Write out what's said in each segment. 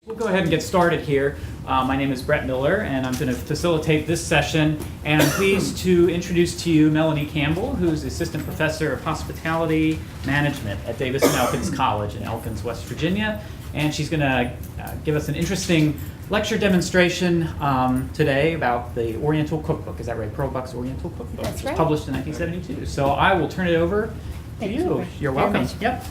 We'll go ahead and get started here. My name is Brett Miller, and I'm going to facilitate this session. And I'm pleased to introduce to you Melanie Campbell, who's Assistant Professor of Hospitality Management at Davis and Elkins College in Elkins, West Virginia. And she's going to give us an interesting lecture demonstration today about the Oriental Cookbook. Is that right? Pearl Buck's Oriental Cookbook. That's right. It was published in 1972. So I will turn it over to you. You're welcome. Yep.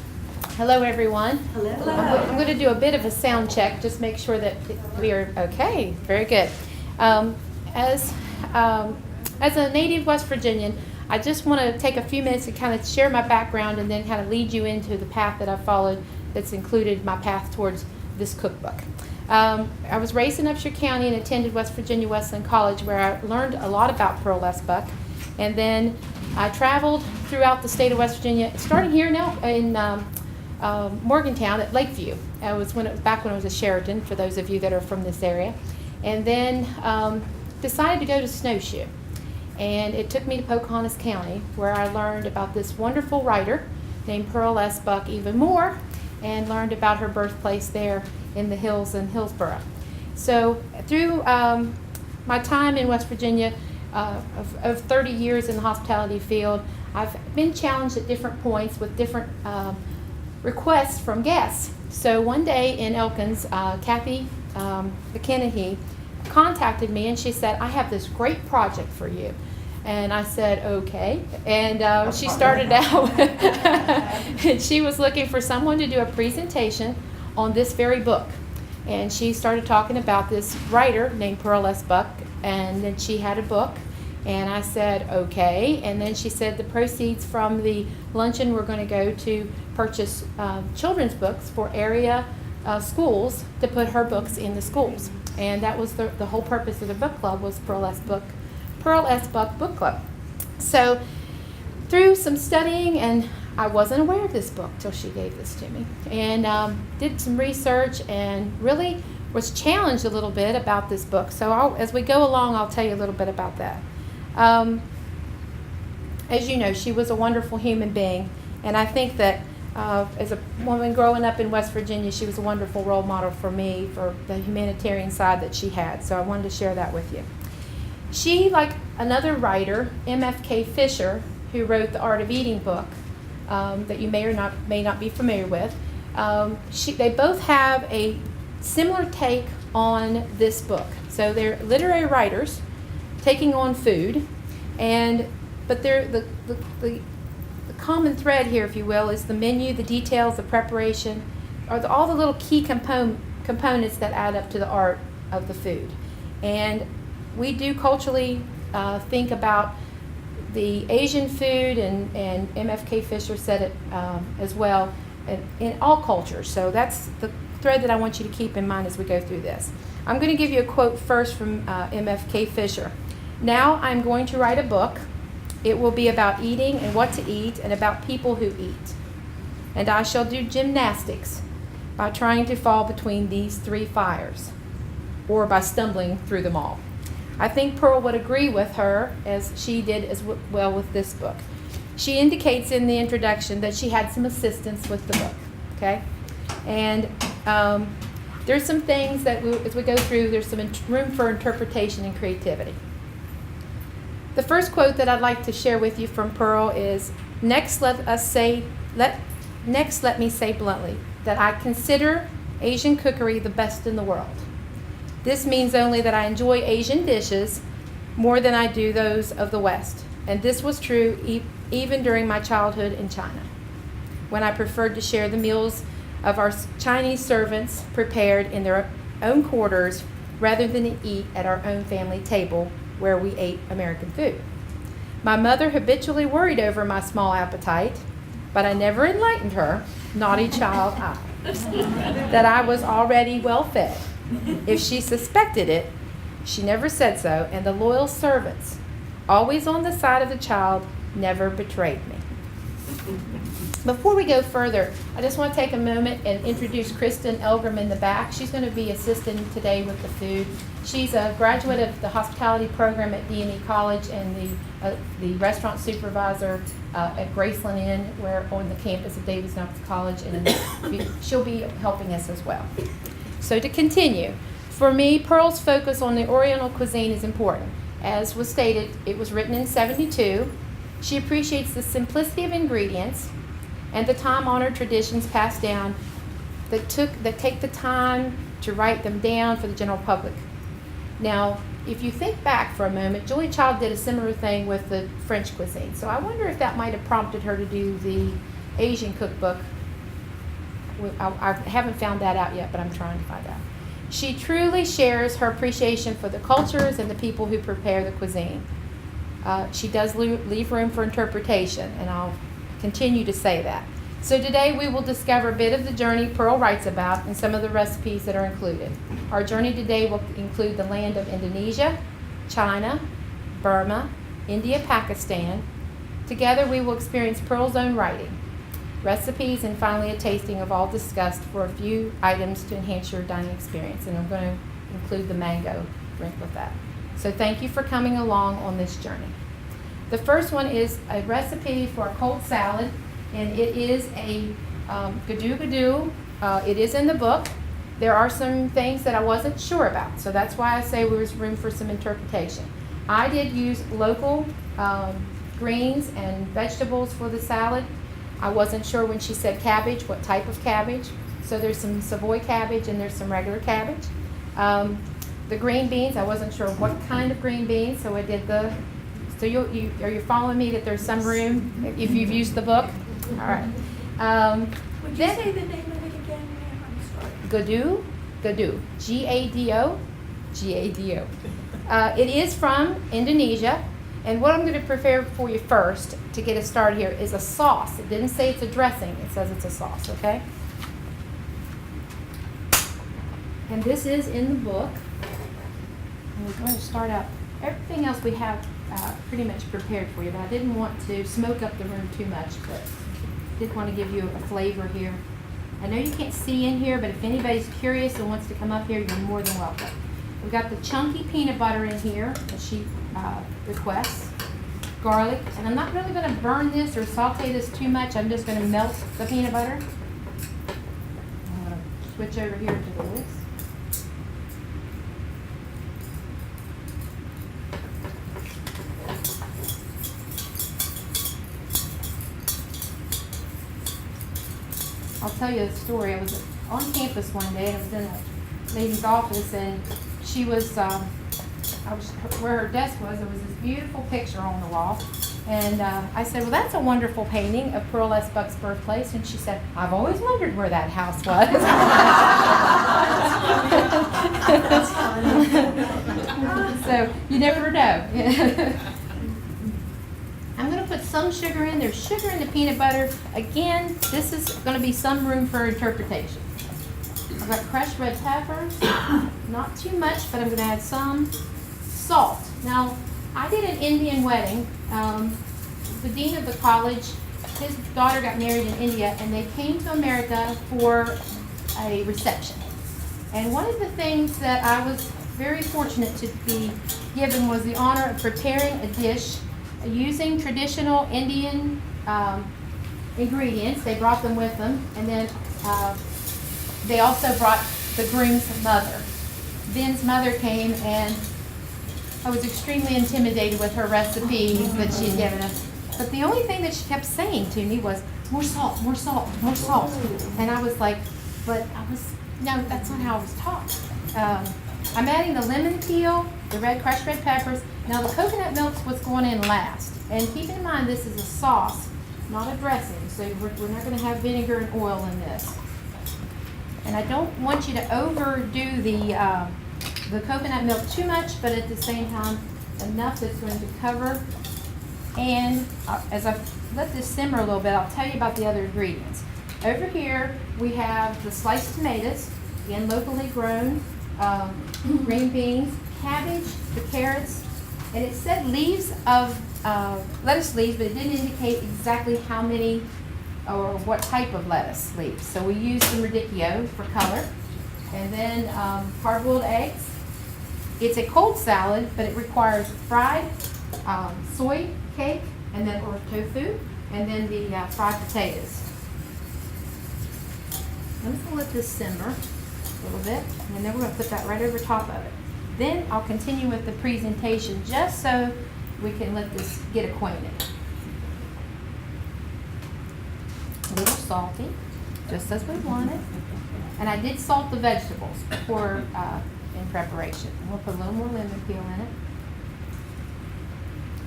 Hello, everyone. Hello. I'm going to do a bit of a sound check, just make sure that we are okay. Very good. As a native West Virginian, I just want to take a few minutes to kind of share my background and then kind of lead you into the path that I followed that's included my path towards this cookbook. I was raised in Upshur County and attended West Virginia Wesleyan College, where I learned a lot about Pearl S. Buck. And then I traveled throughout the state of West Virginia, starting here now in Morgantown at Lakeview. It was back when it was a Sheraton, for those of you that are from this area. And then decided to go to Snowshoe. And it took me to Pocahontas County, where I learned about this wonderful writer named Pearl S. Buck even more, and learned about her birthplace there in the hills in Hillsborough. So through my time in West Virginia, of 30 years in the hospitality field, I've been challenged at different points with different requests from guests. So one day in Elkins, Kathy McKinney contacted me and she said, "I have this great project for you." And I said, okay. And she started out, and she was looking for someone to do a presentation on this very book. And she started talking about this writer named Pearl S. Buck, and then she had a book. And I said, okay. And then she said the proceeds from the luncheon were going to go to purchase children's books for area schools to put her books in the schools. And that was the whole purpose of the book club, was Pearl S. Buck Book Club. So through some studying, and I wasn't aware of this book till she gave this to me, and did some research and really was challenged a little bit about this book. So as we go along, I'll tell you a little bit about that. As you know, she was a wonderful human being, and I think that as a woman growing up in West Virginia, she was a wonderful role model for me for the humanitarian side that she had. So I wanted to share that with you. She, like another writer, M.F.K. Fisher, who wrote the Art of Eating book, that you may not be familiar with, they both have a similar take on this book. So they're literary writers taking on food, but they're the common thread here, if you will, is the menu, the details, the preparation, or all the little key components that add up to the art of the food. And we do culturally think about the Asian food, and M.F.K. Fisher said it as well, in all cultures. So that's the thread that I want you to keep in mind as we go through this. I'm going to give you a quote first from M.F.K. Fisher. "Now I'm going to write a book. It will be about eating and what to eat, and about people who eat. And I shall do gymnastics by trying to fall between these three fires, or by stumbling through them all." I think Pearl would agree with her, as she did as well with this book. She indicates in the introduction that she had some assistance with the book, okay? And there's some things that, as we go through, there's some room for interpretation and creativity. The first quote that I'd like to share with you from Pearl is, Next let me say bluntly that I consider Asian cookery the best in the world. This means only that I enjoy Asian dishes more than I do those of the West, and this was true even during my childhood in China, when I preferred to share the meals of our Chinese servants prepared in their own quarters rather than to eat at our own family table where we ate American food. My mother habitually worried over my small appetite, but I never enlightened her, naughty child I, that I was already well fed. If she suspected it, she never said so, and the loyal servants, always on the side of the child, never betrayed me. Before we go further, I just want to take a moment and introduce Kristen Elgrim in the back. She's going to be assisting today with the food. She's a graduate of the hospitality program at D&E College and the restaurant supervisor at Graceland Inn, where on the campus of Davis and Elkins College, and she'll be helping us as well. So to continue, for me, Pearl's focus on the Oriental cuisine is important. As was stated, it was written in 72. She appreciates the simplicity of ingredients and the time-honored traditions passed down that take the time to write them down for the general public. Now, if you think back for a moment, Julia Child did a similar thing with the French cuisine. So I wonder if that might have prompted her to do the Asian cookbook. I haven't found that out yet, but I'm trying to find out. She truly shares her appreciation for the cultures and the people who prepare the cuisine. She does leave room for interpretation, and I'll continue to say that. So today we will discover a bit of the journey Pearl writes about and some of the recipes that are included. Our journey today will include the land of Indonesia, China, Burma, India, Pakistan. Together we will experience Pearl's own writing, recipes, and finally a tasting of all discussed for a few items to enhance your dining experience. And I'm going to include the mango drink with that. So thank you for coming along on this journey. The first one is a recipe for a cold salad, and it is a gado. It is in the book. There are some things that I wasn't sure about, so that's why I say there was room for some interpretation. I did use local greens and vegetables for the salad. I wasn't sure when she said cabbage, what type of cabbage. So there's some Savoy cabbage and there's some regular cabbage. The green beans, I wasn't sure what kind of green beans, so I did the, so are you following me that there's some room if you've used the book? All right. Would you say the name of it again, ma'am? I'm sorry. Gado, G-A-D-O. It is from Indonesia, and what I'm going to prepare for you first to get us started here is a sauce. It didn't say it's a dressing, it says it's a sauce, okay? And this is in the book. And we're going to start out, everything else we have pretty much prepared for you, but I didn't want to smoke up the room too much, but did want to give you a flavor here. I know you can't see in here, but if anybody's curious and wants to come up here, you're more than welcome. We've got the chunky peanut butter in here that she requests, garlic, and I'm not really going to burn this or saute this too much. I'm just going to melt the peanut butter. I'm going to switch over here to the whisk. I'll tell you a story. I was on campus one day, and I was in a lady's office, and she was, where her desk was, there was this beautiful picture on the wall. And I said, well, that's a wonderful painting of Pearl S. Buck's birthplace. And she said, I've always wondered where that house was. So you never know. I'm going to put some sugar in. There's sugar in the peanut butter. Again, this is going to be some room for interpretation. I've got crushed red peppers, not too much, but I'm going to add some salt. Now, I did an Indian wedding. The dean of the college, his daughter got married in India, and they came to America for a reception. And one of the things that I was very fortunate to be given was the honor of preparing a dish using traditional Indian ingredients. They brought them with them, and then they also brought the groom's mother. Ben's mother came, and I was extremely intimidated with her recipes that she'd given us. But the only thing that she kept saying to me was, more salt, more salt, more salt. And I was like, no, that's not how I was taught. I'm adding the lemon peel, the crushed red peppers. Now the coconut milk's what's going in last. And keep in mind, this is a sauce, not a dressing. So we're not going to have vinegar and oil in this. And I don't want you to overdo the coconut milk too much, but at the same time, enough that's going to cover. And as I let this simmer a little bit, I'll tell you about the other ingredients. Over here, we have the sliced tomatoes, again, locally grown, green beans, cabbage, the carrots, and it said leaves of lettuce leaves, but it didn't indicate exactly how many or what type of lettuce leaves. So we used some radicchio for color. And then hard-boiled eggs. It's a cold salad, but it requires fried soy cake, and then or tofu, and then the fried potatoes. I'm just going to let this simmer. a little bit, and then we're going to put that right over top of it. Then I'll continue with the presentation just so we can let this get acquainted. A little salty, just as we want it. And I did salt the vegetables before in preparation. We'll put a little more lemon peel in it.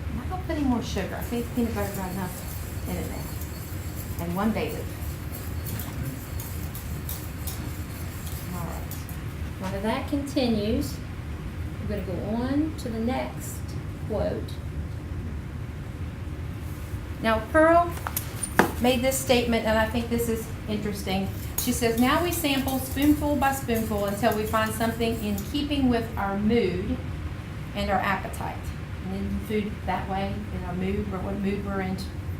I'm not going to put any more sugar. I think peanut butter got enough in it now. And 1 bay leaf. All right. While that continues, we're going to go on to the next quote. Now, Pearl made this statement, and I think this is interesting. She says, now we sample spoonful by spoonful until we find something in keeping with our mood and our appetite. And then food that way, in our mood, or what mood we're in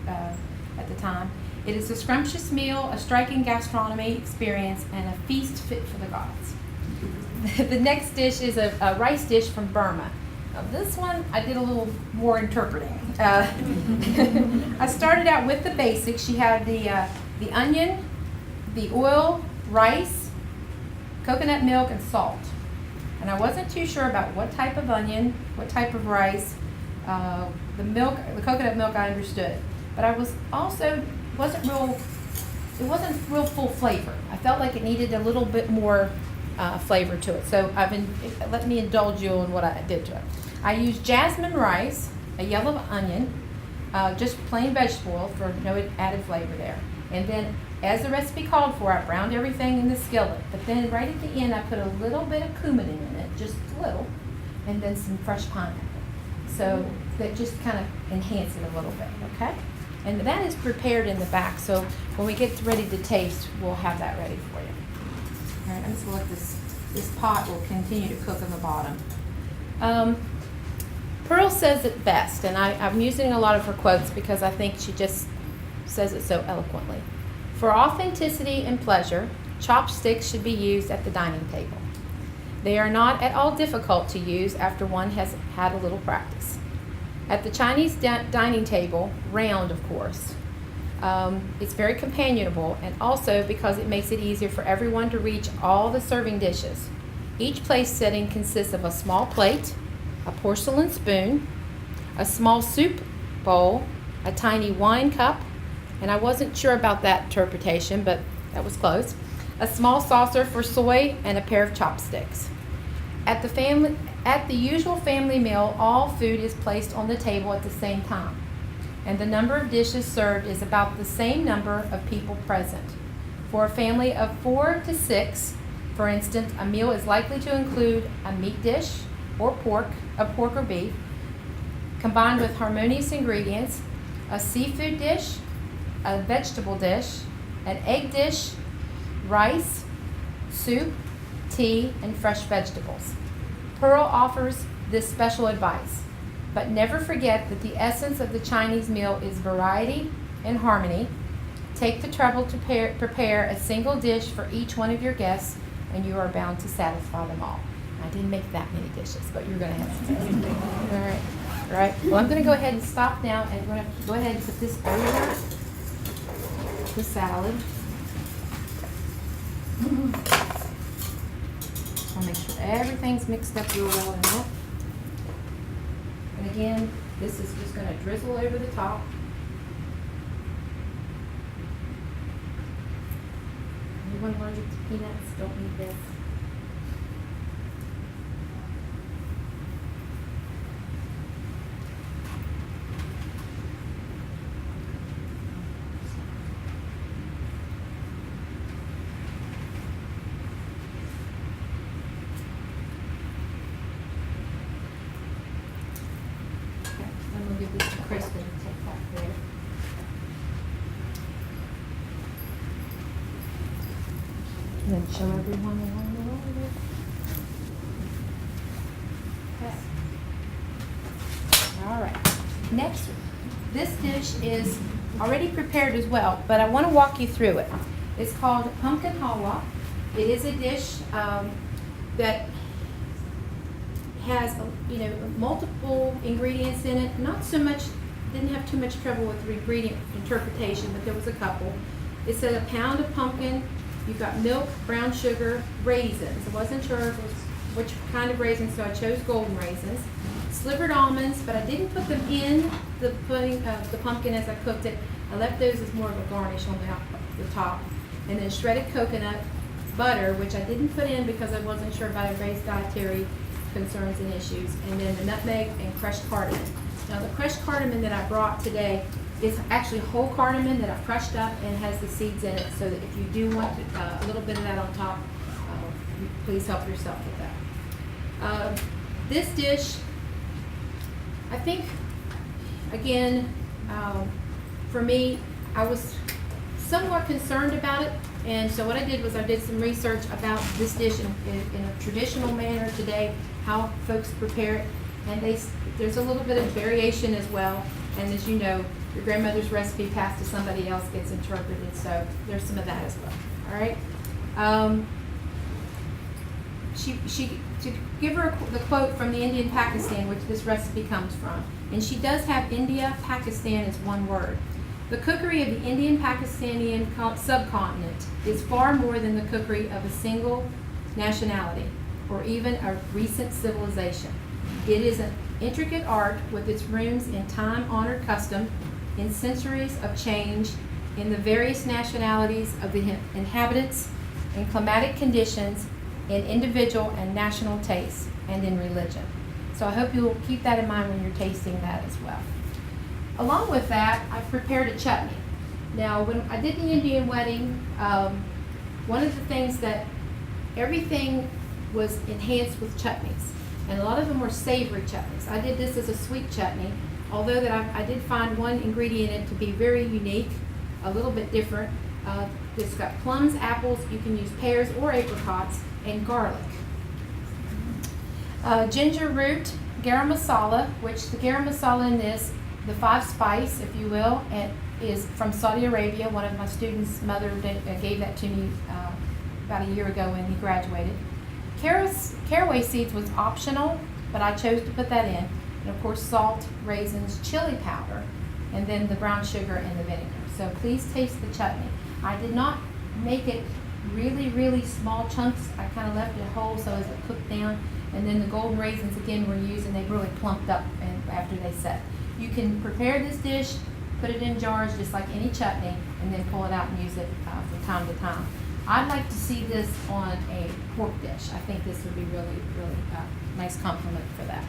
at the time. It is a scrumptious meal, a striking gastronomy experience, and a feast fit for the gods. The next dish is a rice dish from Burma. Now this one, I did a little more interpreting. I started out with the basics. She had the onion, the oil, rice, coconut milk, and salt. And I wasn't too sure about what type of onion, what type of rice. The milk, the coconut milk, I understood. But I was also wasn't real full flavor. I felt like it needed a little bit more flavor to it. So let me indulge you in what I did to it. I used jasmine rice, a yellow onion, just plain vegetable oil for no added flavor there. And then, as the recipe called for, I browned everything in the skillet. But then right at the end, I put a little bit of cumin in it, just a little, and then some fresh pineapple. So that just kind of enhance it a little bit, okay? And that is prepared in the back, so when we get ready to taste, we'll have that ready for you. All right, I'm just going to let this pot will continue to cook on the bottom. Pearl says it best, and I'm using a lot of her quotes because I think she just says it so eloquently. For authenticity and pleasure, chopsticks should be used at the dining table. They are not at all difficult to use after one has had a little practice. At the Chinese dining table, round of course, it's very companionable, and also because it makes it easier for everyone to reach all the serving dishes. Each place setting consists of a small plate, a porcelain spoon, a small soup bowl, a tiny wine cup, and I wasn't sure about that interpretation, but that was close, a small saucer for soy, and a pair of chopsticks. At the usual family meal, all food is placed on the table at the same time, and the number of dishes served is about the same number of people present. For a family of 4 to 6, for instance, a meal is likely to include a meat dish or pork or beef, combined with harmonious ingredients, a seafood dish, a vegetable dish, an egg dish, rice, soup, tea, and fresh vegetables. Pearl offers this special advice, but never forget that the essence of the Chinese meal is variety and harmony. Take the trouble to prepare a single dish for each one of your guests, and you are bound to satisfy them all. I didn't make that many dishes, but you're going to have some. All right. Well, I'm going to go ahead and stop now, and we're going to go ahead and put this over the salad. I'll make sure everything's mixed up real well in it. And again, this is just going to drizzle over the top. Anyone allergic to peanuts? Don't need this. Give this to Kristen and take that there. And then show everyone along the way. Okay. All right. Next, this dish is already prepared as well, but I want to walk you through it. It's called pumpkin halwa. It is a dish that has multiple ingredients in it. Not so much, didn't have too much trouble with the ingredient interpretation, but there was a couple. It said a pound of pumpkin, You've got milk, brown sugar, raisins. I wasn't sure which kind of raisins, so I chose golden raisins. Slivered almonds, but I didn't put them in the pudding, the pumpkin as I cooked it. I left those as more of a garnish on the top. And then shredded coconut, butter, which I didn't put in because I wasn't sure about everybody's dietary concerns and issues. And then the nutmeg and crushed cardamom. Now the crushed cardamom that I brought today is actually whole cardamom that I've crushed up and has the seeds in it, so that if you do want a little bit of that on top, please help yourself with that. This dish, I think, again, for me, I was somewhat concerned about it, and so what I did was I did some research about this dish in a traditional manner today, how folks prepare it, and there's a little bit of variation as well, and as you know, your grandmother's recipe passed to somebody else gets interpreted, so there's some of that as well. All right. To give her the quote from the Indian Pakistan, which this recipe comes from, and she does have India, Pakistan as one word. The cookery of the Indian Pakistani subcontinent is far more than the cookery of a single nationality or even a recent civilization. It is an intricate art with its roots in time-honored custom, in centuries of change, in the various nationalities of the inhabitants, in climatic conditions, in individual and national tastes, and in religion. So I hope you'll keep that in mind when you're tasting that as well. Along with that, I've prepared a chutney. Now, when I did the Indian wedding, one of the things that everything was enhanced with chutneys, and a lot of them were savory chutneys. I did this as a sweet chutney, although that I did find one ingredient in it to be very unique, a little bit different. It's got plums, apples, you can use pears or apricots, and garlic. Ginger root, garam masala, which the garam masala in this, the 5 spice, if you will, and is from Saudi Arabia. One of my students' mother gave that to me about a year ago when he graduated. Caraway seeds was optional, but I chose to put that in. And of course, salt, raisins, chili powder, and then the brown sugar and the vinegar. So please taste the chutney. I did not make it really, really small chunks. I kind of left it whole so as it cooked down. And then the golden raisins again were used, and they really plumped up after they set. You can prepare this dish, put it in jars just like any chutney, and then pull it out and use it from time to time. I'd like to see this on a pork dish. I think this would be really, really nice compliment for that.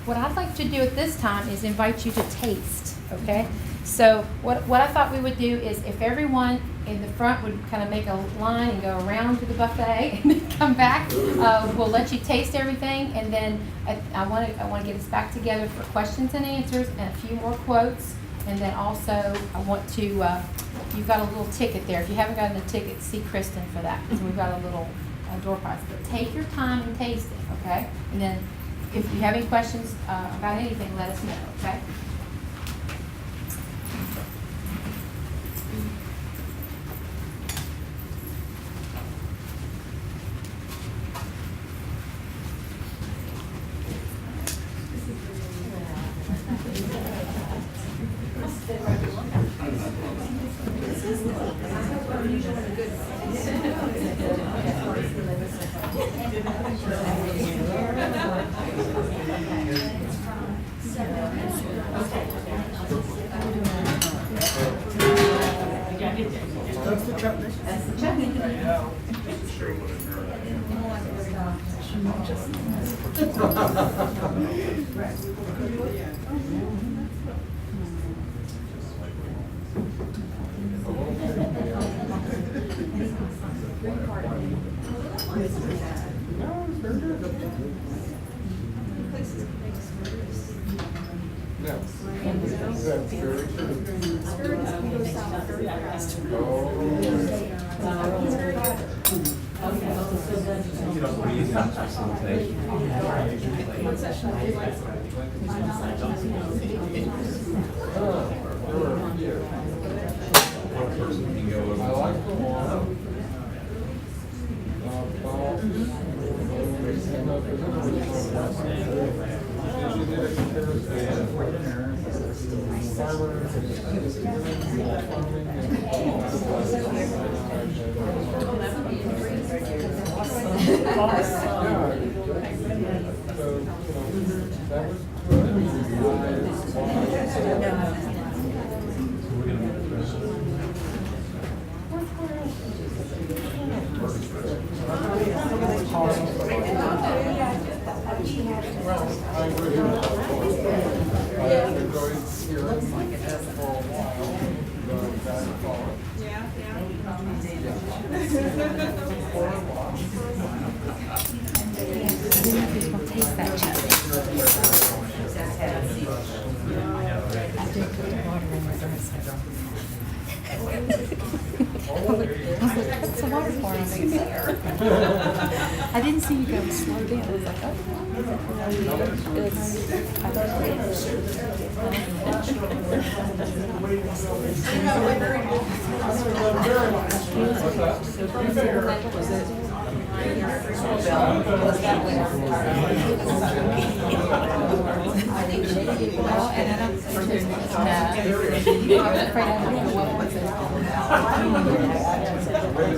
What I'd like to do at this time is invite you to taste, okay? So what I thought we would do is if everyone in the front would kind of make a line and go around to the buffet and then come back, we'll let you taste everything, and then I want to get us back together for questions and answers and a few more quotes, and then also I want to, you've got a little ticket there. If you haven't gotten a ticket, see Kristen for that, because we've got a little door prize. But take your time and taste it, okay? And then if you have any questions about anything, let us know, okay? That's the chutney. That's the chutney. What's the water for? I didn't see you go slow down. I was like, oh.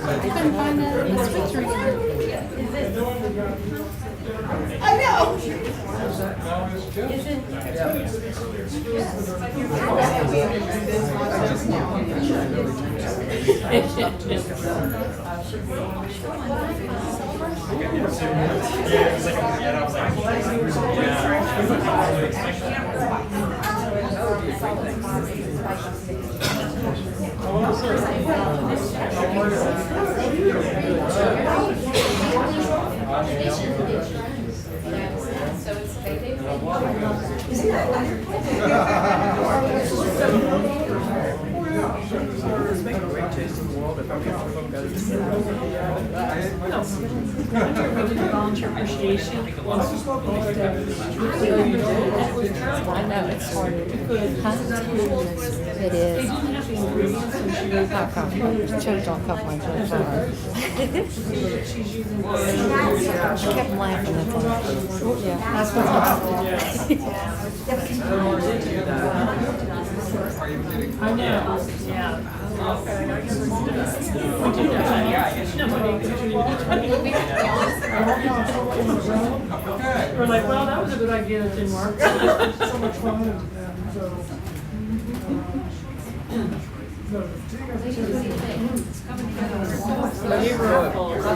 I couldn't find the switch remote. I know. Volunteer appreciation. I know, it's hard. It is. Choked on a couple of times. She kept laughing at them. Yeah, that's what I know, yeah. We do that. We're like, well, that was a good idea, that didn't work. So much fun.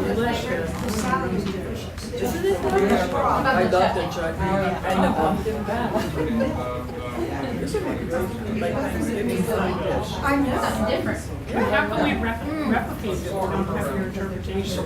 Delicious. Isn't it delicious? I love the chutney and the pumpkin bath. This would make a great Thanksgiving side dish. I know. Something different. How can we replicate it? We don't have your interpretation.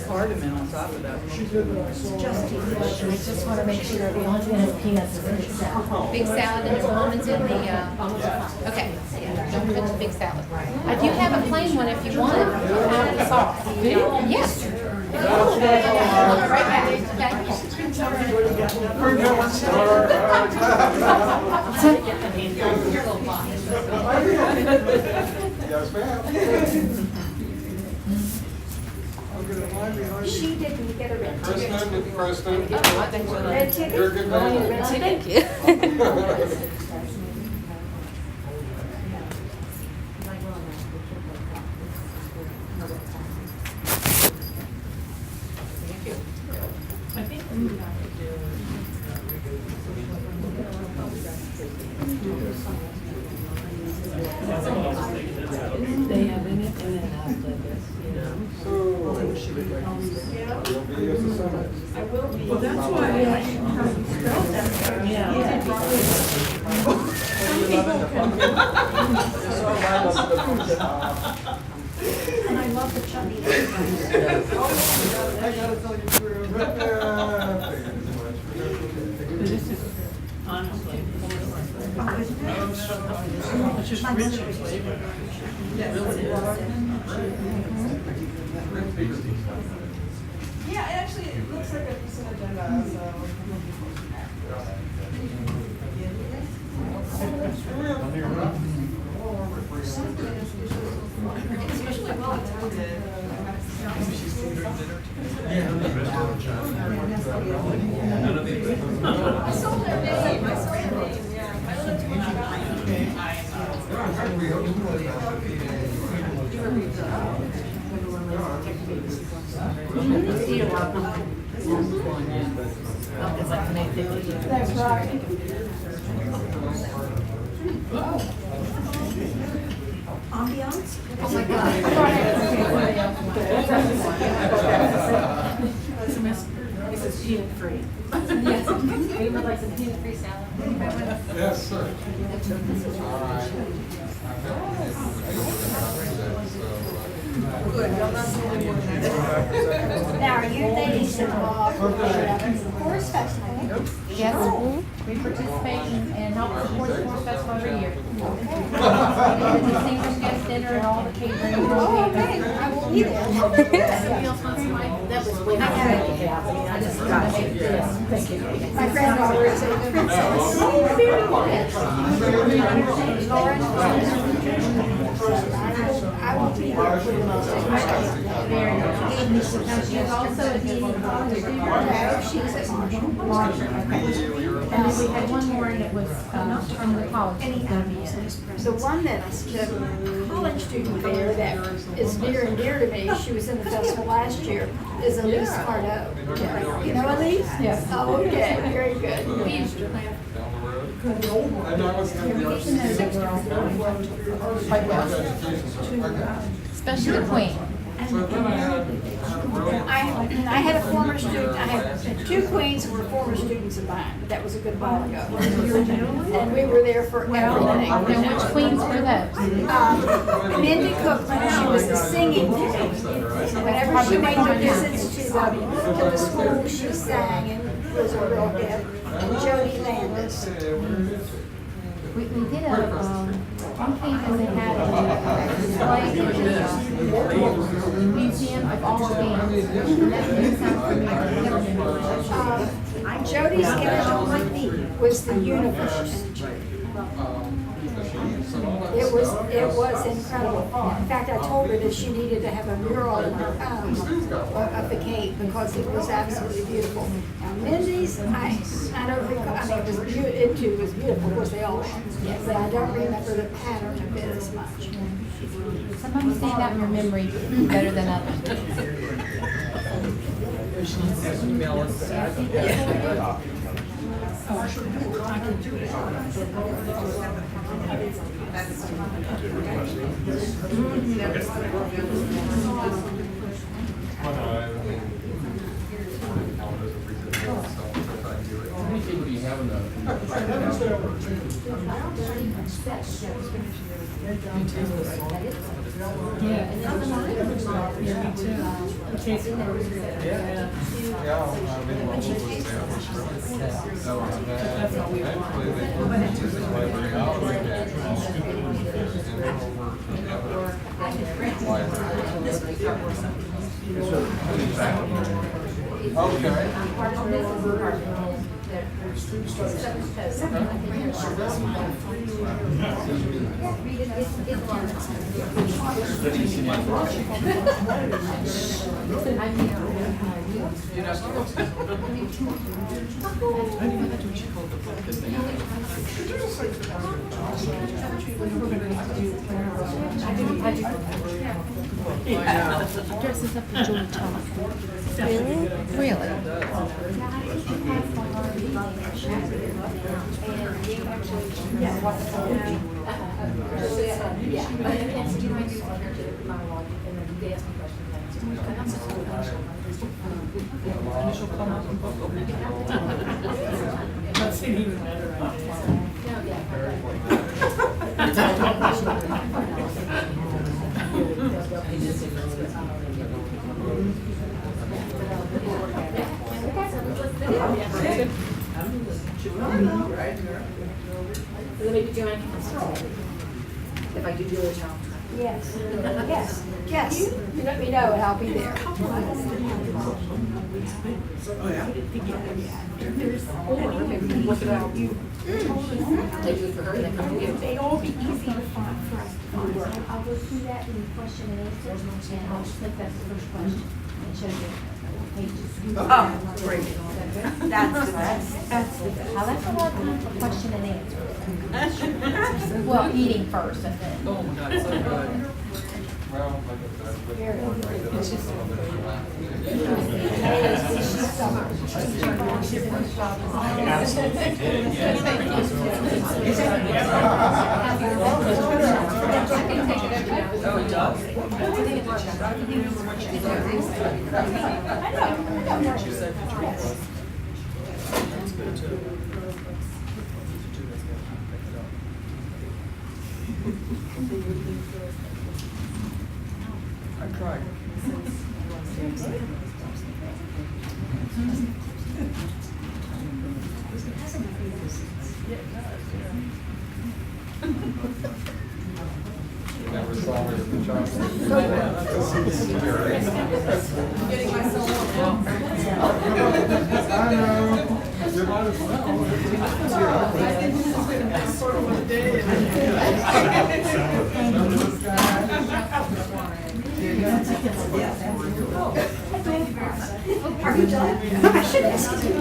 Cardamom on top of that. I just want to make sure the only thing is peanuts is big salad. Big salad and your almonds in the, okay, yeah, don't put the big salad. I do have a plain one if you want it, without the sauce. Yes. Right back, Yes, ma'am. She didn't get a red ticket. Kristen. Red ticket? You're a good man. Red ticket? Thank you. I think we have to do. They have in it and then after this, you know. You'll be at the summit. Well, that's why I spelled that. Yeah. And I love the chutney. I gotta tell you, This is honestly, it's just rich in flavor. It really is. Yeah, actually, it looks like a decent agenda, so. It's usually well attended. I sold it. That's right. Ambiance? Oh my God. This is peanut free. Yes. We would like some peanut-free salad. Yes, sir. All right. Now, are you ladies involved with the Forest Festival? Yes, we participate and help support the Forest Festival every year. We do the distinguished guest dinner and all the catering. Oh, okay, I will be there. Somebody else wants to like, that was way. I just got it. My granddaughter is a princess. Lauren? I will be there for the most. Very nice. Now, she is also a dean of college student. No, she's at Marshall. Marshall, okay. And then we had one more that was from the college. The one that's the college student there that is near and dear to me, she was in the festival last year, is Elise Pardo. You know Elise? Yes. Oh, okay, very good. And I was Quite well. Especially the queen. so then I I had a former student, I had two queens who were former students of mine, but that was a good while ago. And we were there for everything. Now, which queens were those? Mindy Cookman, she was the singing queen. Whenever she made her visits to the school, she sang and was a real hit. And Jody Landis. We did a, one thing that they had a display in the museum of all the bands. Jody's Schedule was the universe. It was incredible. In fact, I told her that she needed to have a mural of the Cape because it was absolutely beautiful. Now Mindy's, I don't recall, I mean, it too was beautiful, of course they all are. But I don't remember the pattern of it as much. Sometimes stand out in your memory better than others. Email us back. We should be having Dresses up for George Thomas. Really? That's even better. If I do Julia Child. Yes, yes, yes. You let me know and I'll be there. Look it out. They do it for her, they come to you. They'd all be easy to find for us to find. I'll go through that in the question and answer, and I'll just think that's the first question, and show you pages. Oh, great. That's the best. That's the best. Now, that's a lot of time for question and answer. Well, eating first, and then. Oh my God, it's so good. Well, like I said, with it's just a little bit of Absolutely did, yes. Oh, it does? She said, that's good too. I tried. never saw me with the child. I know. You might as well. Are you done? I should ask you.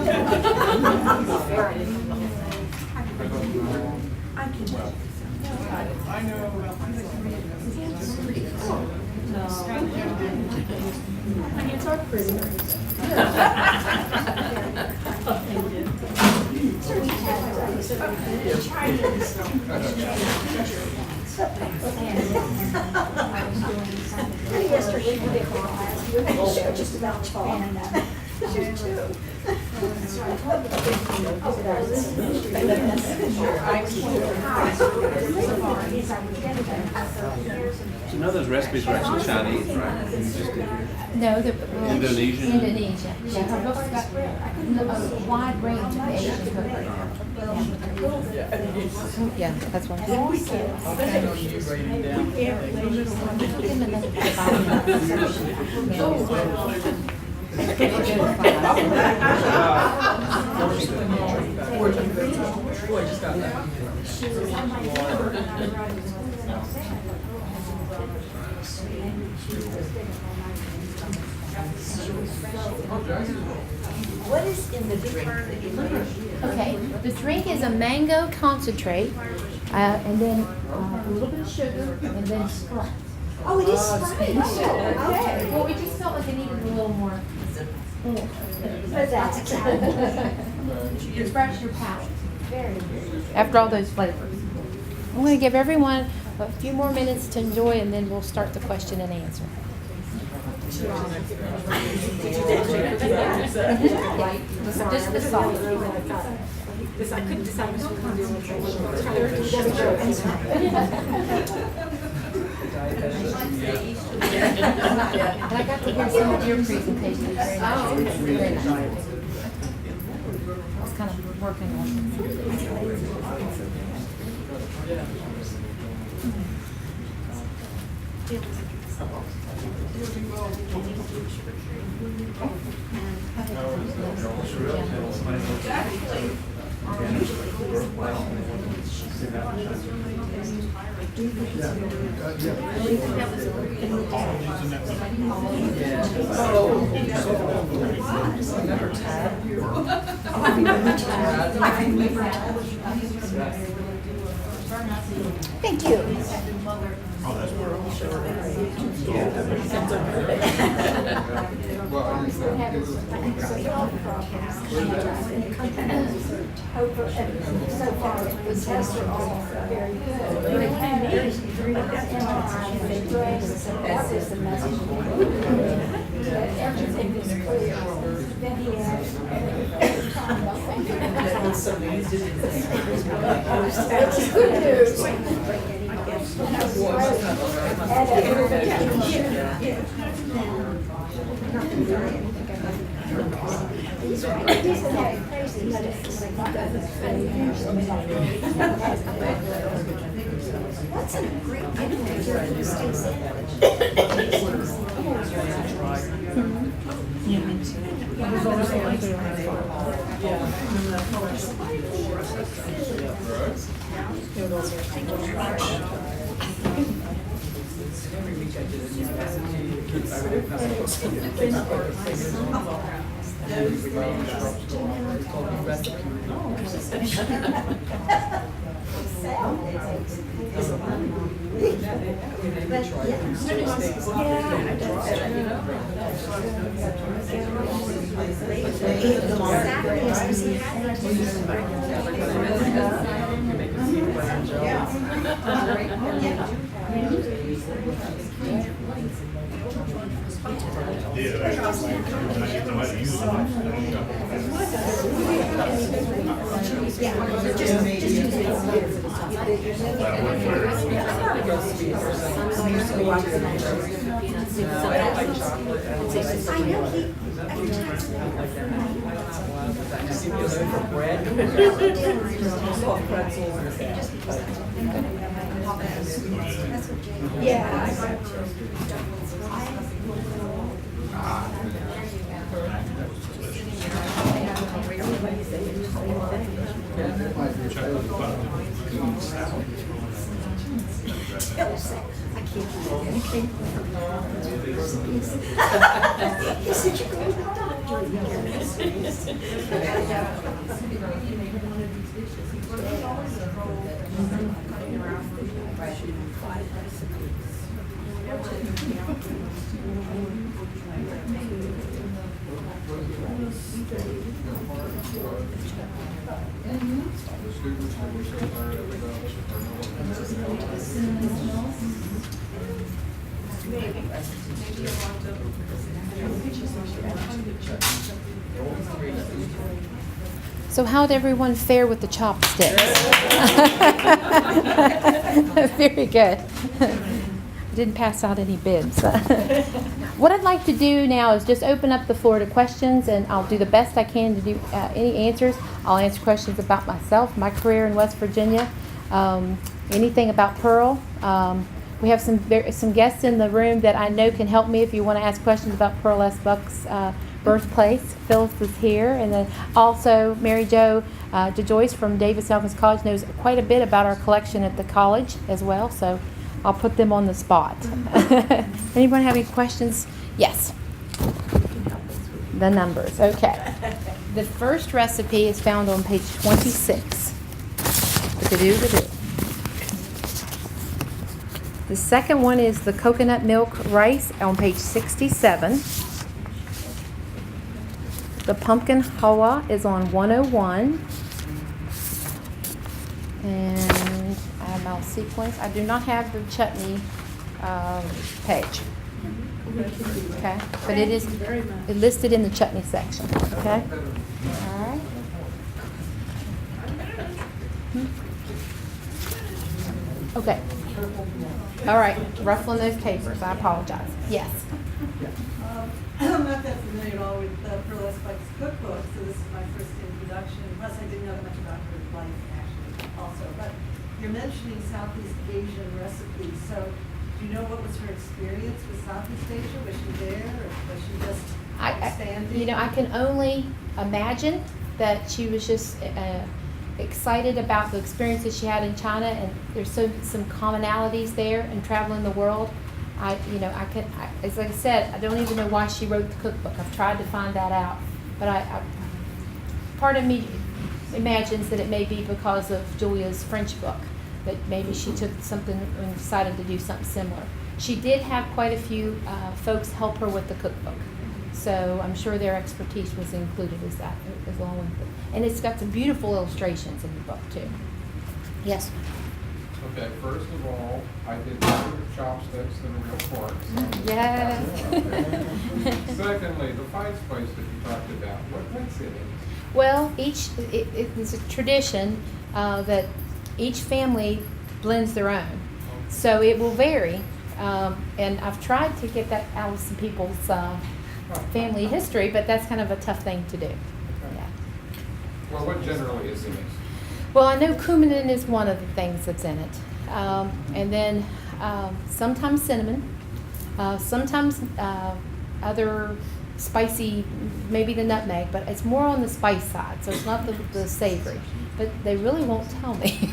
I know about My hands are pretty. Yesterday we did just about fine. She's two. You know those recipes are actually Chinese, right? You just did. No, the Indonesian? Indonesia. Yeah, her book's got a wide range of Asian cookery. Yeah, that's what I'm saying. I'll count on you writing down. Give him another Boy, just got that. What is in the drink that you made? Okay, the drink is a mango concentrate, and then a little bit of sugar, and then Sprite. Oh, it is Sprite. Okay. Well, we just felt like it needed a little more. But that's Refresh your palate. very good. After all those flavors. I'm going to give everyone a few more minutes to enjoy, and then we'll start the question and answer. Just the salt. I couldn't decide which one to And I got to hear some of your presentations. Very nice. Very nice. I was kind of working on Thank you. So far, the tests are all very good. They had me MRI, they dressed, that was the message. Everything was clear. Then he asked. That was good news. And everybody can hear. He's not crazy, but it's what's a great gift to your steak sandwich? So how'd everyone fare with the chopsticks? Very good. Didn't pass out any bibs. What I'd like to do now is just open up the floor to questions, and I'll do the best I can to do any answers. I'll answer questions about myself, my career in West Virginia, anything about Pearl. We have some guests in the room that I know can help me if you want to ask questions about Pearl S. Buck's birthplace. Phyllis is here, and then also Mary Jo DeJoyce from Davis Elkins College knows quite a bit about our collection at the college as well, so I'll put them on the spot. Anyone have any questions? Yes. The numbers, okay. The first recipe is found on page 26. The second one is the coconut milk rice on page 67. The pumpkin halwa is on 101. And I have my sequence. I do not have the chutney page. Okay, but it is listed in the chutney section. Okay. All right. Okay. All right. Ruffling those papers. I apologize. Yes. I'm not that familiar at all with Pearl S. Buck's cookbook, so this is my first introduction. Plus, I didn't know that much about her life, actually, also. But you're mentioning Southeast Asian recipes, so do you know what was her experience with Southeast Asia? Was she there, or was she just expanding? I can only imagine that she was just excited about the experiences she had in China, and there's some commonalities there in traveling the world. As I said, I don't even know why she wrote the cookbook. I've tried to find that out, but part of me imagines that it may be because of Julia's French book, that maybe she took something and decided to do something similar. She did have quite a few folks help her with the cookbook, so I'm sure their expertise was included as long with it. And it's got some beautiful illustrations in the book too. Yes. Okay, first of all, I did better chopsticks than real forks. Yes. Secondly, the five spice that you talked about, what makes it? Well, it's a tradition that each family blends their own. So it will vary. And I've tried to get that out of some people's family history, but that's kind of a tough thing to do. Yeah. Well, what generally is in it? Well, I know cumin is one of the things that's in it. And then sometimes cinnamon, sometimes other spicy, maybe the nutmeg, but it's more on the spice side, so it's not the savory. But they really won't tell me.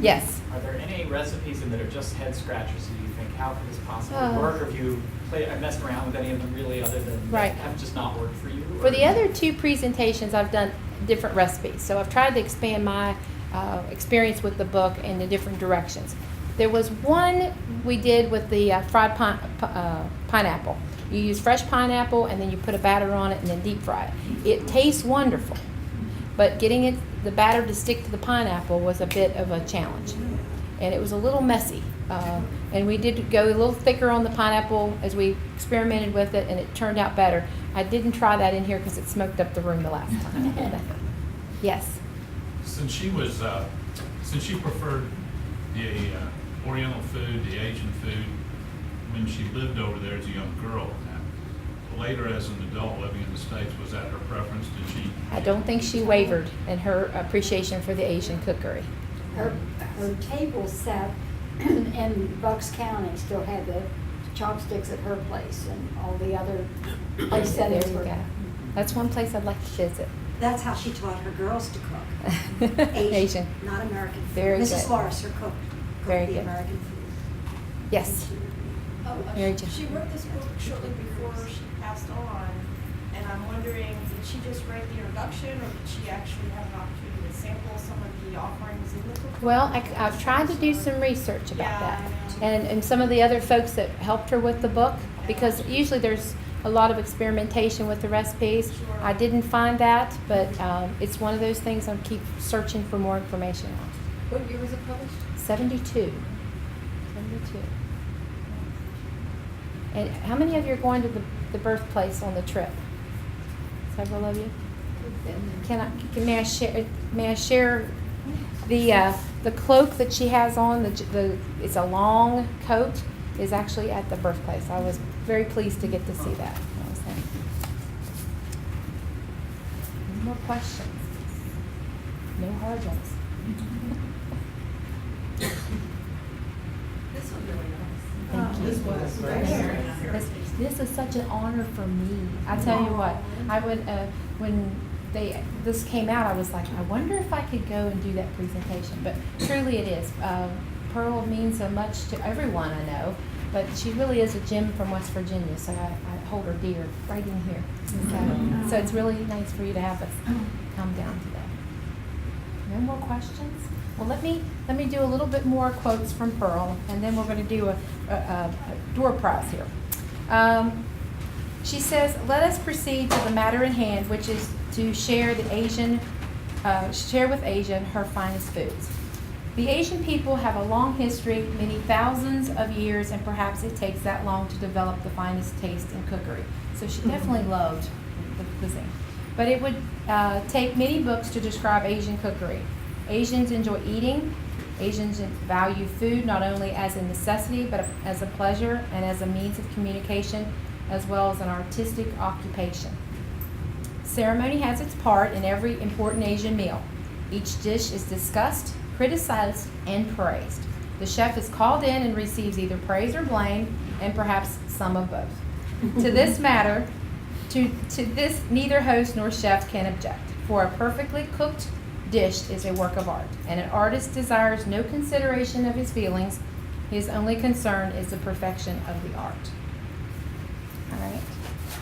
Yes. Are there any recipes in that are just head scratchers and you think, how could this possibly work? Or have you messed around with any of them really other than Right. have just not worked for you? For the other two presentations, I've done different recipes. So I've tried to expand my experience with the book in the different directions. There was one we did with the fried pineapple. You use fresh pineapple and then you put a batter on it and then deep fry it. It tastes wonderful, but getting the batter to stick to the pineapple was a bit of a challenge. And it was a little messy. And we did go a little thicker on the pineapple as we experimented with it, and it turned out better. I didn't try that in here because it smoked up the room the last time. Yes? Since she preferred the Oriental food, the Asian food, when she lived over there as a young girl, later as an adult living in the States, was that her preference? Did she? I don't think she wavered in her appreciation for the Asian cookery. Her table set in Bucks County still had the chopsticks at her place, and all the other place There settings you were. go. That's one place I'd like to visit. That's how she taught her girls to cook. Asian. Not American food. Very Mrs. good. Morris, her cook, Very cooked the good. American food. Yes. Mary Jo. She wrote this book shortly before she passed on, and I'm wondering, did she just write the introduction, or did she actually have an opportunity to sample some of the offerings in the book? Well, I've tried to do some research about Yeah, that. I know. And some of the other folks that helped her with the book, because usually there's a lot of experimentation with the recipes. Sure. I didn't find that, but it's one of those things I keep searching for more information on. What year was it published? 72. And how many of you are going to the birthplace on the trip? Several of you? May I share the cloak that she has on? It's a long coat. Is actually at the birthplace. I was very pleased to get to see that. Any more questions? No hard ones. This was really nice. Thank you. This was very nice. This is such an honor for me. I tell you what, I would when this came out, I was like, I wonder if I could go and do that presentation. But truly, it is. Pearl means so much to everyone I know, but she really is a gem from West Virginia, so I hold her dear right in here. So it's really nice for you to have us come down today. No more questions? Well, let me do a little bit more quotes from Pearl, and then we're going to do a door prize here. She says, "Let us proceed to the matter in hand, which is to share with Asia her finest foods. The Asian people have a long history, many thousands of years, and perhaps it takes that long to develop the finest taste in cookery." So she definitely loved the cuisine. But it would take many books to describe Asian cookery. Asians enjoy eating. Asians value food not only as a necessity, but as a pleasure and as a means of communication, as well as an artistic occupation. Ceremony has its part in every important Asian meal. Each dish is discussed, criticized, and praised. The chef is called in and receives either praise or blame, and perhaps some of both. To this matter, to this neither host nor chef can object, for a perfectly cooked dish is a work of art, and an artist desires no consideration of his feelings. His only concern is the perfection of the art. All right.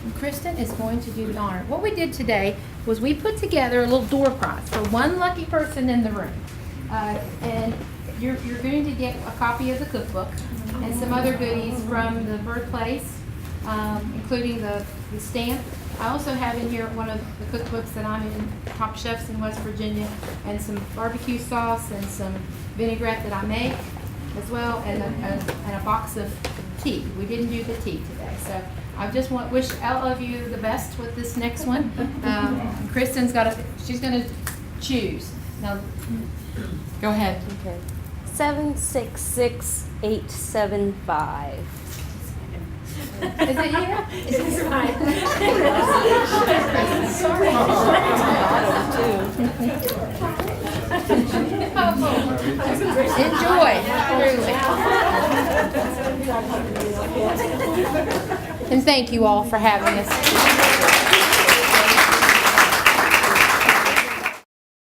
And Kristen is going to do the honor. What we did today was we put together a little door prize for one lucky person in the room. And you're going to get a copy of the cookbook and some other goodies from the birthplace, including the stamp. I also have in here one of the cookbooks that I'm in, Top Chefs in West Virginia, and some barbecue sauce and some vinaigrette that I make as well, and a box of tea. We didn't do the tea today, so I just wish all of you the best with this next one. Kristen's she's going to choose. Now, go ahead. Okay. 766875. Is it you? Is this right? Sorry. Enjoy. And thank you all for having us.